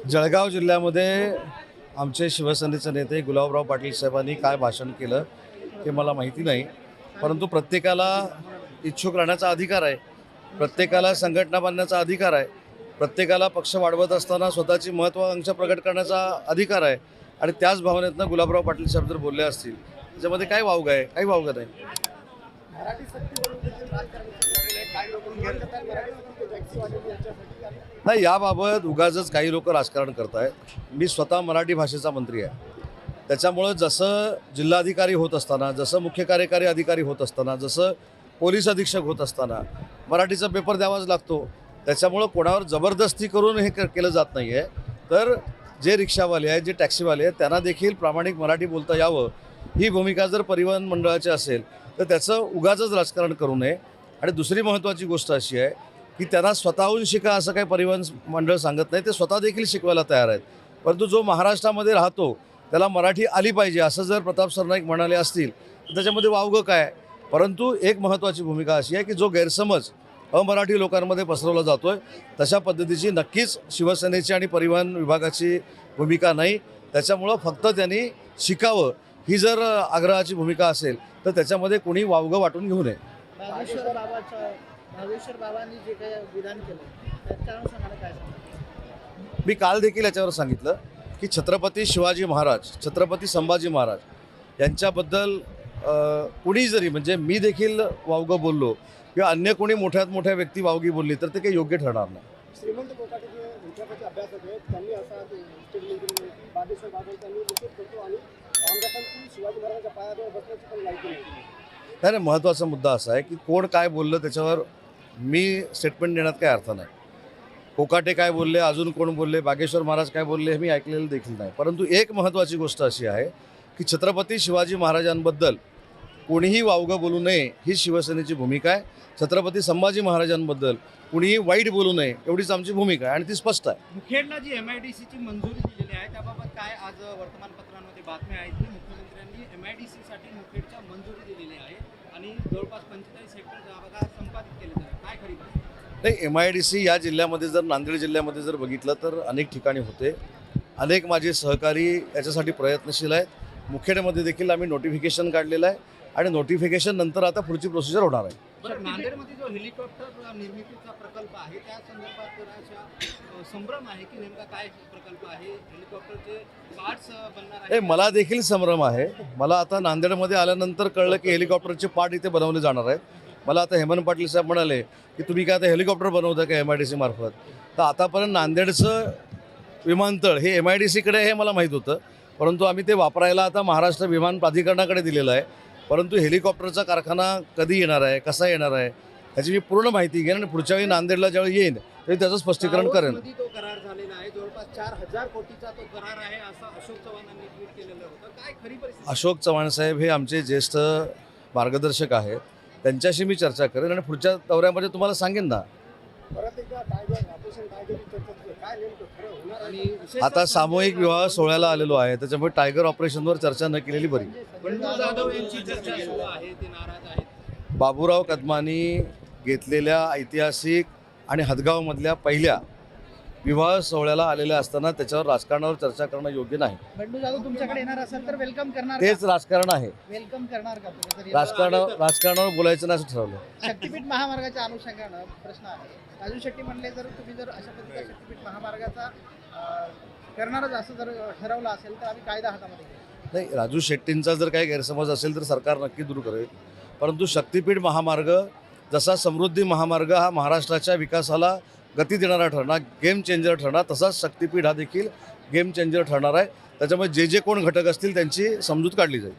जळगाव जिल्ह्यामध्ये आमचे शिवसेनेचे नेते गुलाबराव पाटील साहेबांनी काय भाषण केलं ते मला माहिती नाही, परंतु प्रत्येकाला इच्छुक राहण्याचा अधिकार आहे, प्रत्येकाला संघटना बांधण्याचा अधिकार आहे, प्रत्येकाला पक्ष वाढवत असताना स्वतःची महत्त्वाकांक्षा प्रकट करण्याचा अधिकार आहे. आणि त्याच भावनेतनं गुलाबराव पाटील साहेब जर बोलले असतील त्याच्यामध्ये काय वावगं आहे? काही वावगं नाही. नाही, याबाबत उगाचच काही लोक राजकारण करत आहेत. मी स्वतः मराठी भाषेचा मंत्री आहे, त्याच्यामुळं जसं जिल्हाधिकारी होत असताना, जसं मुख्य कार्यकारी अधिकारी होत असताना, जसं पोलीस अधीक्षक होत असताना मराठीचा पेपर द्यावाच लागतो. त्याच्यामुळं कोणावर जबरदस्ती करून हे केलं जात नाही आहे. तर जे रिक्षावाले आहेत, जे टॅक्सीवाले आहेत, त्यांना देखील प्रामाणिक मराठी बोलता यावं ही भूमिका जर परिवहन मंडळाची असेल तर त्याचं उगाचच राजकारण करू नये. आणि दुसरी महत्त्वाची गोष्ट अशी आहे की त्यांना स्वतःहून शिका असं काही परिवहन मंडळ सांगत नाही, ते स्वतः देखील शिकवायला तयार आहेत. परंतु जो महाराष्ट्रामध्ये राहतो त्याला मराठी आली पाहिजे असं जर प्रताप सरनाईक म्हणाले असतील तर त्याच्यामध्ये वावगं काय? परंतु एक महत्त्वाची भूमिका अशी आहे की जो गैरसमज अमराठी लोकांमध्ये पसरवला जातो आहे तशा पद्धतीची नक्कीच शिवसेनेची आणि परिवहन विभागाची भूमिका नाही. त्याच्यामुळं फक्त त्यांनी शिकावं ही जर आग्रहाची भूमिका असेल तर त्याच्यामध्ये कोणी वावगं वाटून घेऊ नये. भावेश्वर बाबांनी जे काही विधान केलं त्याच्या अनुषंगाने काय सांगता? मी काल देखील याच्यावर सांगितलं की छत्रपती शिवाजी महाराज, छत्रपती संभाजी महाराज यांच्याबद्दल कुणी जरी, म्हणजे मी देखील वावगं बोललो किंवा अन्य कोणी मोठ्यात मोठ्या व्यक्ती वावगी बोलली तर ते काही योग्य ठरणार नाही. श्रीमंत कोकाटे जे विद्यापीठाचे अभ्यासक आहेत त्यांनी असा स्टेटमेंट भावेश्वर बाबा त्यांनी निषेध करतो आणि आमदारांची शिवाजी महाराजांच्या पायावर बसण्याची पण लायकी नाही. नाही, महत्त्वाचा मुद्दा असा आहे की कोण काय बोललं त्याच्यावर मी स्टेटमेंट देण्यात काही अर्थ नाही. कोकाटे काय बोलले, अजून कोण बोलले, बागेश्वर महाराज काय बोलले हे मी ऐकलेलं देखील नाही. परंतु एक महत्त्वाची गोष्ट अशी आहे की छत्रपती शिवाजी महाराजांबद्दल कोणीही वावगं बोलू नये ही शिवसेनेची भूमिका आहे. छत्रपती संभाजी महाराजांबद्दल कुणीही वाईट बोलू नये एवढीच आमची भूमिका आहे आणि ती स्पष्ट आहे. मुखेडला जी MIDCची मंजुरी दिलेली आहे त्याबाबत काय आज वर्तमानपत्रांमध्ये बातम्या आहेत की मुख्यमंत्र्यांनी MIDCसाठी मुखेडच्या मंजुरी दिलेली आहे आणि जवळपास 45 हेक्टर जागा संपादित केली जाते. काय खरी? नाही, MIDC या जिल्ह्यामध्ये जर नांदेड जिल्ह्यामध्ये जर बघितलं तर अनेक ठिकाणी होते. अनेक माझे सहकारी याच्यासाठी प्रयत्नशील आहेत. मुखेडमध्ये देखील आम्ही नोटिफिकेशन काढलेलं आहे आणि नोटिफिकेशन नंतर आता पुढची प्रोसिजर होणार आहे. नांदेडमध्ये जो हेलिकॉप्टर निर्मितीचा प्रकल्प आहे त्या संदर्भात जराशा संभ्रम आहे की नेमका काय प्रकल्प आहे, हेलिकॉप्टरचे पार्ट्स बनणार आहे? मला देखील संभ्रम आहे. मला आता नांदेडमध्ये आल्यानंतर कळलं की हेलिकॉप्टरचे पार्ट इथे बनवले जाणार आहेत. मला आता हेमंत पाटील साहेब म्हणाले की तुम्ही काय आता हेलिकॉप्टर बनवता का MIDC मार्फत? तर आतापर्यंत नांदेडचं विमानतळ हे MIDCकडे हे मला माहीत होतं, परंतु आम्ही ते वापरायला आता महाराष्ट्र विमान प्राधिकरणाकडे दिलेलं आहे. परंतु हेलिकॉप्टरचा कारखाना कधी येणार आहे, कसा येणार आहे याची मी पूर्ण माहिती घेईन आणि पुढच्या वेळी नांदेडला ज्यावेळी येईन त्यावेळी त्याचं स्पष्टीकरण करेन. तो करार झालेला आहे, जवळपास 4000 कोटीचा तो करार आहे असं अशोक चव्हाणांनी ट्विट केलेलं होतं. काय खरी परिस्थिती? अशोक चव्हाण साहेब हे आमचे ज्येष्ठ मार्गदर्शक आहेत, त्यांच्याशी मी चर्चा करेन आणि पुढच्या दौऱ्यामध्ये तुम्हाला सांगेन ना. परत एकदा टायगर ऑपरेशन टायगरची चर्चा झाली. काय नेमकं खरं होणार आणि आता सामूहिक विवाह सोहळ्याला आलेलो आहे, त्याच्यामुळे टायगर ऑपरेशनवर चर्चा न केलेली बरी. बंडू जाधव यांची चर्चा सुरू आहे, ते नाराज आहेत. बाबूराव कदमांनी घेतलेल्या ऐतिहासिक आणि हदगावमधल्या पहिल्या विवाह सोहळ्याला आलेल्या असताना त्याच्यावर राजकारणावर चर्चा करणं योग्य नाही. बंडू जाधव तुमच्याकडे येणार असेल तर वेलकम करणार का? तेच राजकारण आहे. वेलकम करणार का तुम्ही जर राजकारणावर बोलायचं नाही असं ठरवलं. शक्तीपीठ महामार्गाच्या अनुषंगानं प्रश्न आहे. राजू शेट्टी म्हणले जर तुम्ही जर अशा पद्धतीच्या शक्तीपीठ महामार्गाचा करणारच असं जर ठरवलं असेल तर आम्ही कायदा हातामध्ये घेऊ. नाही, राजू शेट्टींचा जर काही गैरसमज असेल तर सरकार नक्की दूर करेल. परंतु शक्तीपीठ महामार्ग जसा समृद्धी महामार्ग हा महाराष्ट्राच्या विकासाला गती देणारा ठरणार, गेम चेंजर ठरणार, तसाच शक्तीपीठ हा देखील गेम चेंजर ठरणार आहे. त्याच्यामुळे जे कोण घटक असतील त्यांची समजूत काढली जाईल.